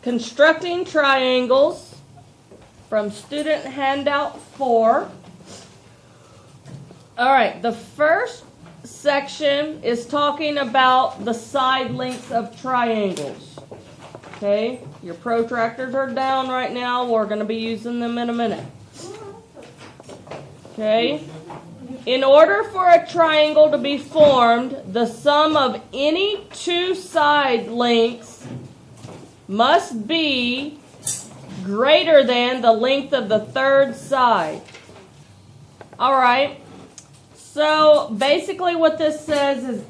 Constructing triangles from Student Handout 4. All right, the first section is talking about the side lengths of triangles. Okay, your protractors are down right now. We're going to be using them in a minute. Okay, in order for a triangle to be formed, the sum of any two side lengths must be greater than the length of the third side. All right. So basically what this says is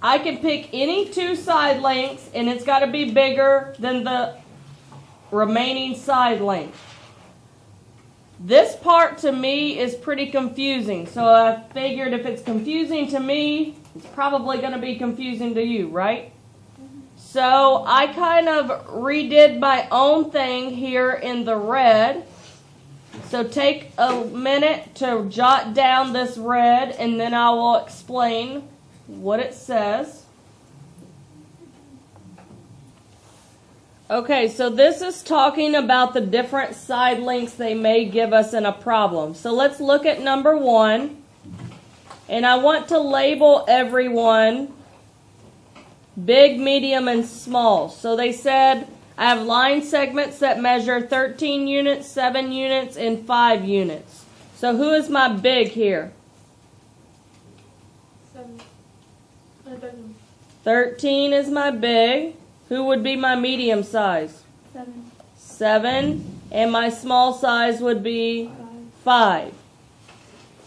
I can pick any two side lengths and it's got to be bigger than the remaining side length. This part to me is pretty confusing. So I figured if it's confusing to me, it's probably going to be confusing to you, right? So I kind of redid my own thing here in the red. So take a minute to jot down this red and then I will explain what it says. Okay, so this is talking about the different side lengths they may give us in a problem. So let's look at number 1. And I want to label everyone big, medium, and small. So they said I have line segments that measure 13 units, 7 units, and 5 units. So who is my big here? 13. 13 is my big. Who would be my medium size? 7. 7. And my small size would be 5.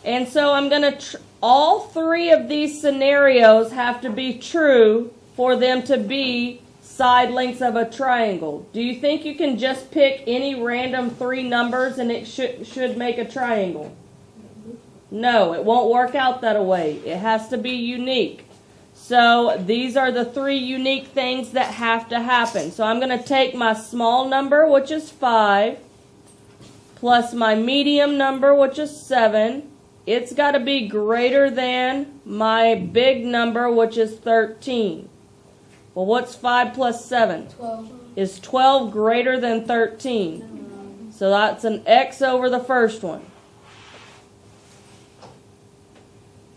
And so I'm going to, all three of these scenarios have to be true for them to be side lengths of a triangle. Do you think you can just pick any random 3 numbers and it should make a triangle? No, it won't work out that way. It has to be unique. So these are the 3 unique things that have to happen. So I'm going to take my small number, which is 5, plus my medium number, which is 7. It's got to be greater than my big number, which is 13. Well, what's 5 plus 7? 12. Is 12 greater than 13? So that's an X over the first one.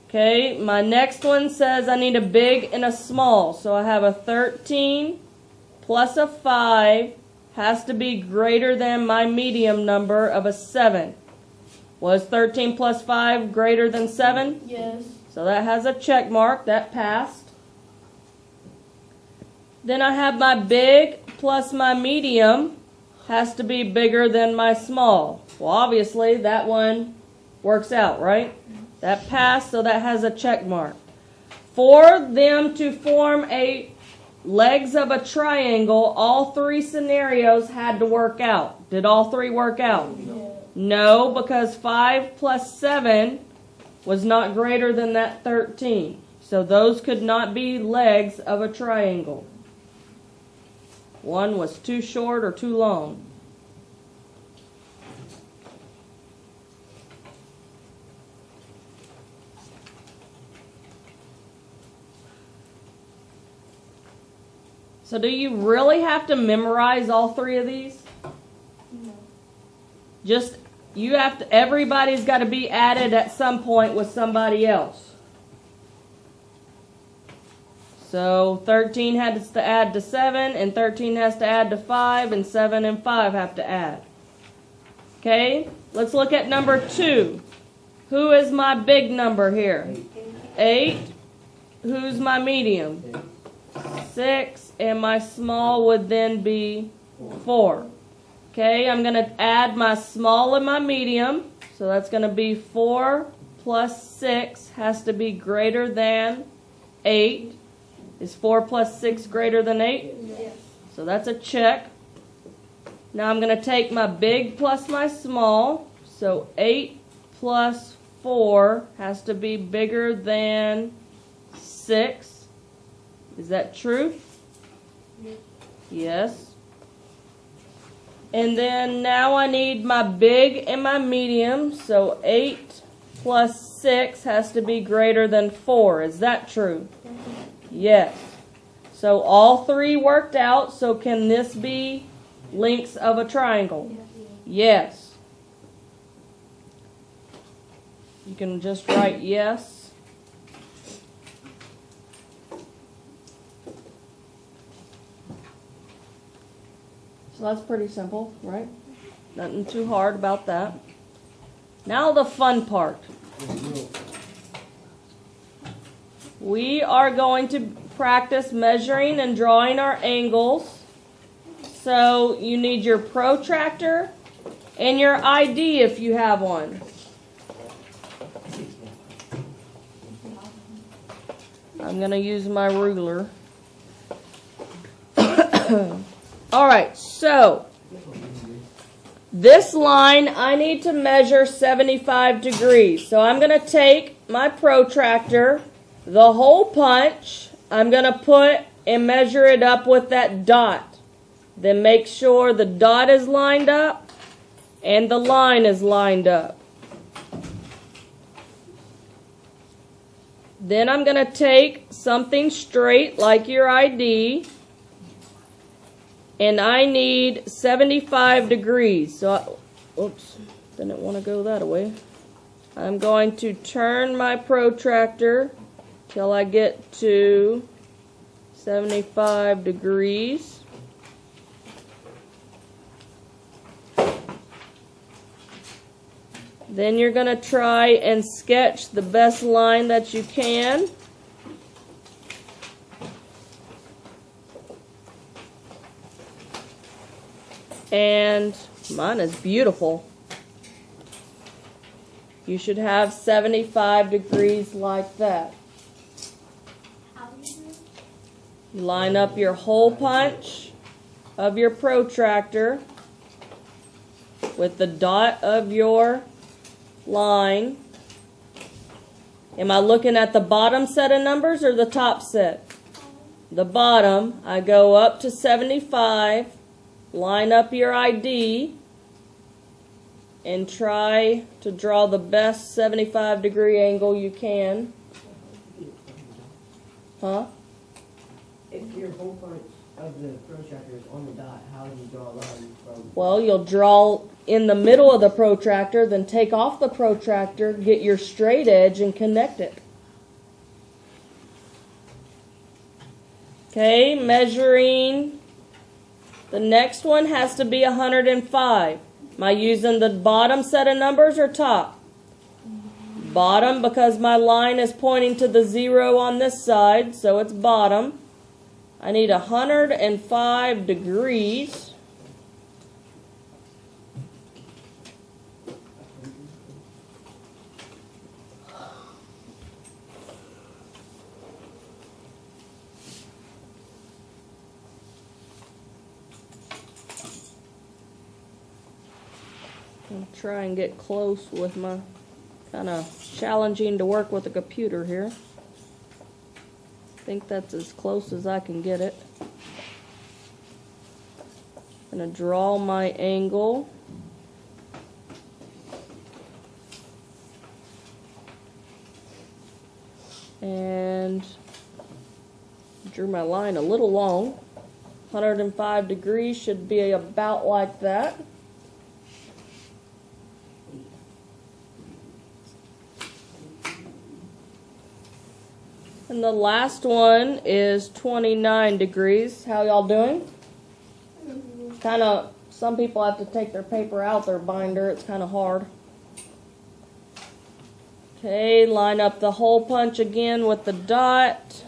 Okay, my next one says I need a big and a small. So I have a 13 plus a 5 has to be greater than my medium number of a 7. Was 13 plus 5 greater than 7? Yes. So that has a check mark. That passed. Then I have my big plus my medium has to be bigger than my small. Well, obviously that one works out, right? That passed, so that has a check mark. For them to form a legs of a triangle, all 3 scenarios had to work out. Did all 3 work out? No, because 5 plus 7 was not greater than that 13. So those could not be legs of a triangle. One was too short or too long. So do you really have to memorize all 3 of these? No. Just, you have to, everybody's got to be added at some point with somebody else. So 13 has to add to 7, and 13 has to add to 5, and 7 and 5 have to add. Okay, let's look at number 2. Who is my big number here? 8. Who's my medium? 6, and my small would then be 4. Okay, I'm going to add my small and my medium. So that's going to be 4 plus 6 has to be greater than 8. Is 4 plus 6 greater than 8? Yes. So that's a check. Now I'm going to take my big plus my small. So 8 plus 4 has to be bigger than 6. Is that true? Yes. Yes. And then now I need my big and my medium. So 8 plus 6 has to be greater than 4. Is that true? Yes. So all 3 worked out. So can this be lengths of a triangle? Yes. Yes. You can just write yes. So that's pretty simple, right? Nothing too hard about that. Now the fun part. We are going to practice measuring and drawing our angles. So you need your protractor and your ID if you have one. I'm going to use my ruler. All right, so this line I need to measure 75 degrees. So I'm going to take my protractor, the hole punch, I'm going to put and measure it up with that dot. Then make sure the dot is lined up and the line is lined up. Then I'm going to take something straight like your ID, and I need 75 degrees. So, oops, didn't want to go that way. I'm going to turn my protractor till I get to 75 degrees. Then you're going to try and sketch the best line that you can. And mine is beautiful. You should have 75 degrees like that. You line up your hole punch of your protractor with the dot of your line. Am I looking at the bottom set of numbers or the top set? The bottom. I go up to 75, line up your ID, and try to draw the best 75 degree angle you can. Huh? If your hole punch of the protractor is on the dot, how do you draw a line from? Well, you'll draw in the middle of the protractor, then take off the protractor, get your straight edge, and connect it. Okay, measuring. The next one has to be 105. Am I using the bottom set of numbers or top? Bottom, because my line is pointing to the 0 on this side, so it's bottom. I need 105 degrees. I'll try and get close with my, kind of challenging to work with a computer here. I think that's as close as I can get it. I'm going to draw my angle. And drew my line a little long. 105 degrees should be about like that. And the last one is 29 degrees. How y'all doing? Kind of, some people have to take their paper out their binder. It's kind of hard. Okay, line up the hole punch again with the dot.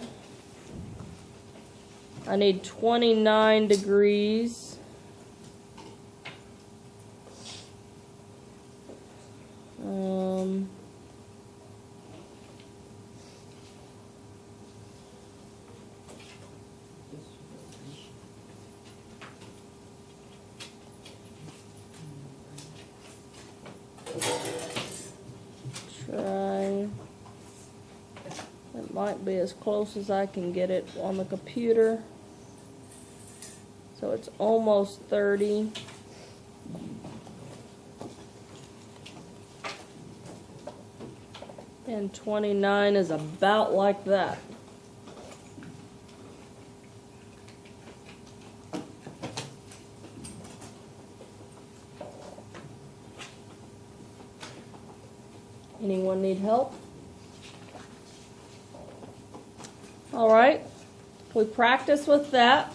I need 29 degrees. Try. It might be as close as I can get it on the computer. So it's almost 30. And 29 is about like that. Anyone need help? All right, we practice with that.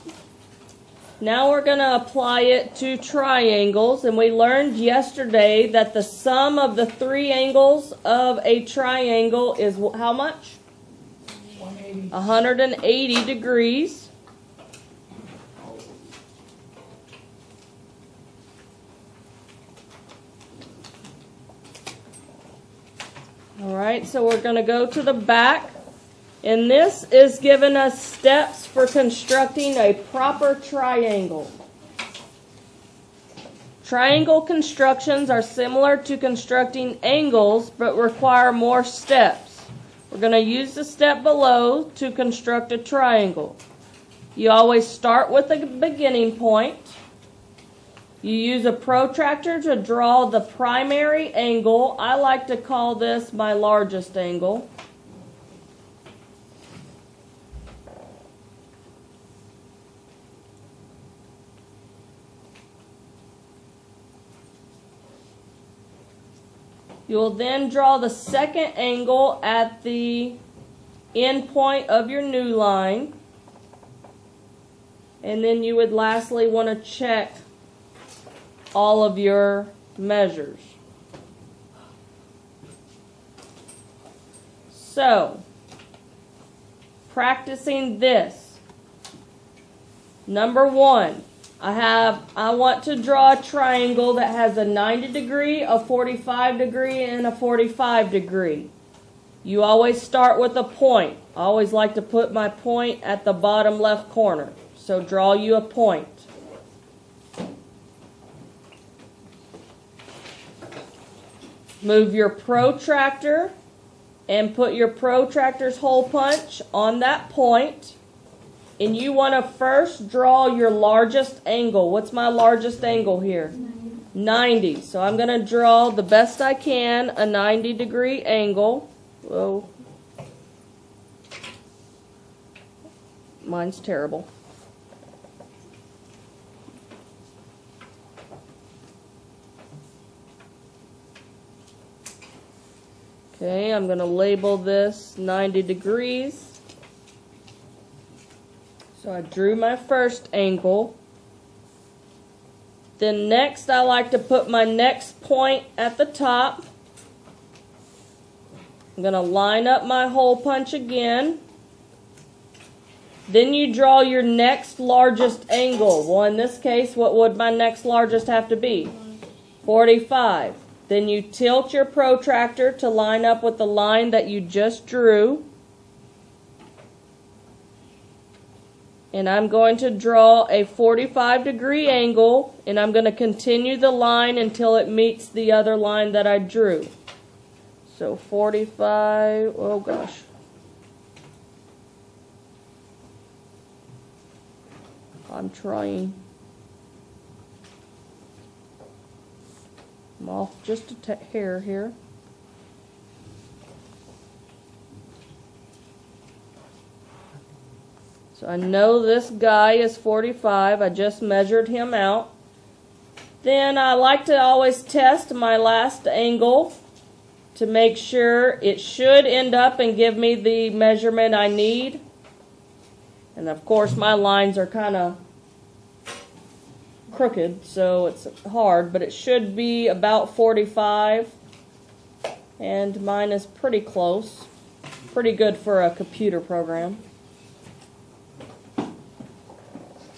Now we're going to apply it to triangles, and we learned yesterday that the sum of the three angles of a triangle is how much? 180. 180 degrees. All right, so we're going to go to the back. And this is giving us steps for constructing a proper triangle. Triangle constructions are similar to constructing angles, but require more steps. We're going to use the step below to construct a triangle. You always start with a beginning point. You use a protractor to draw the primary angle. I like to call this my largest angle. You'll then draw the second angle at the end point of your new line. And then you would lastly want to check all of your measures. So, practicing this. Number one. I want to draw a triangle that has a 90 degree, a 45 degree, and a 45 degree. You always start with a point. I always like to put my point at the bottom left corner. So draw you a point. Move your protractor and put your protractor's hole punch on that point. And you want to first draw your largest angle. What's my largest angle here? 90. So I'm going to draw the best I can a 90 degree angle. Whoa. Mine's terrible. Okay, I'm going to label this 90 degrees. So I drew my first angle. Then next I like to put my next point at the top. I'm going to line up my hole punch again. Then you draw your next largest angle. Well, in this case, what would my next largest have to be? 45. Then you tilt your protractor to line up with the line that you just drew. And I'm going to draw a 45 degree angle, and I'm going to continue the line until it meets the other line that I drew. So 45, oh gosh. I'm trying. I'm off just a hair here. So I know this guy is 45. I just measured him out. Then I like to always test my last angle to make sure it should end up and give me the measurement I need. And of course my lines are kind of crooked, so it's hard, but it should be about 45. And mine is pretty close. Pretty good for a computer program.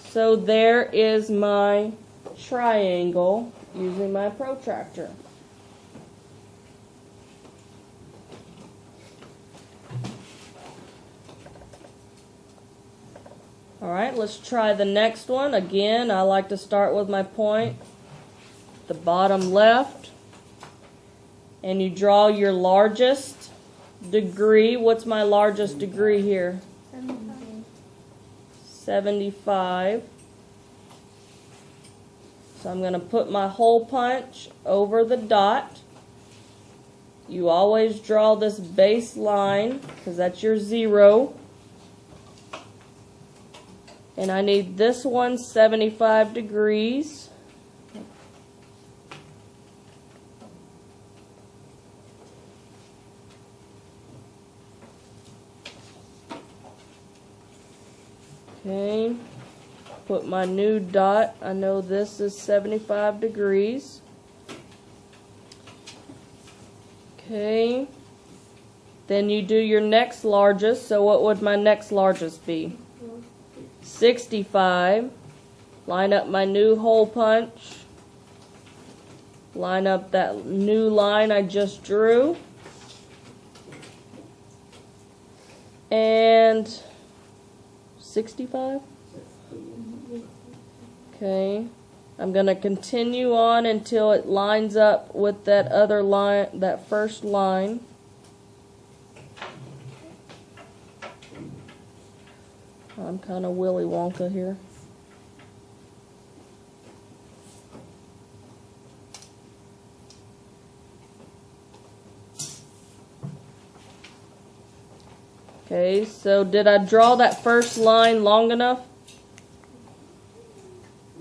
So there is my triangle using my protractor. Alright, let's try the next one. Again, I like to start with my point, the bottom left, and you draw your largest degree. What's my largest degree here? 75. So I'm going to put my hole punch over the dot. You always draw this base line because that's your 0. And I need this one 75 degrees. Okay, put my new dot. I know this is 75 degrees. Okay, then you do your next largest. So what would my next largest be? 65. Line up my new hole punch. Line up that new line I just drew. And 65? Okay. I'm going to continue on until it lines up with that other line, that first line. I'm kind of Willy Wonka here. Okay, so did I draw that first line long enough?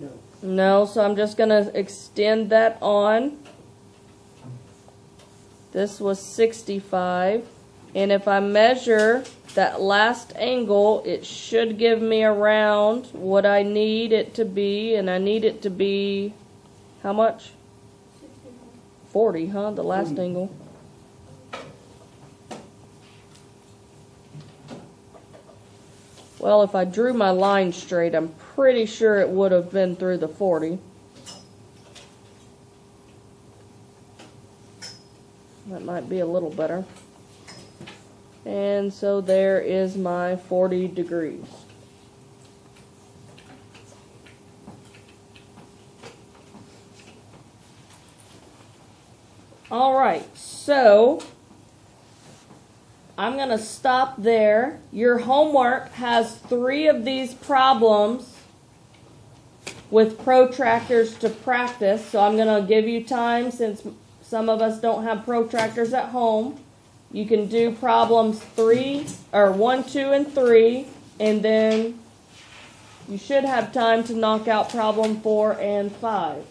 No. No, so I'm just going to extend that on. This was 65. And if I measure that last angle, it should give me around what I need it to be. And I need it to be, how much? 40, huh? The last angle. Well, if I drew my line straight, I'm pretty sure it would have been through the 40. That might be a little better. And so there is my 40 degrees. All right, so I'm going to stop there. Your homework has 3 of these problems with protractors to practice. So I'm going to give you time, since some of us don't have protractors at home. You can do problems 1, 2, and 3, and then you should have time to knock out problem 4 and 5.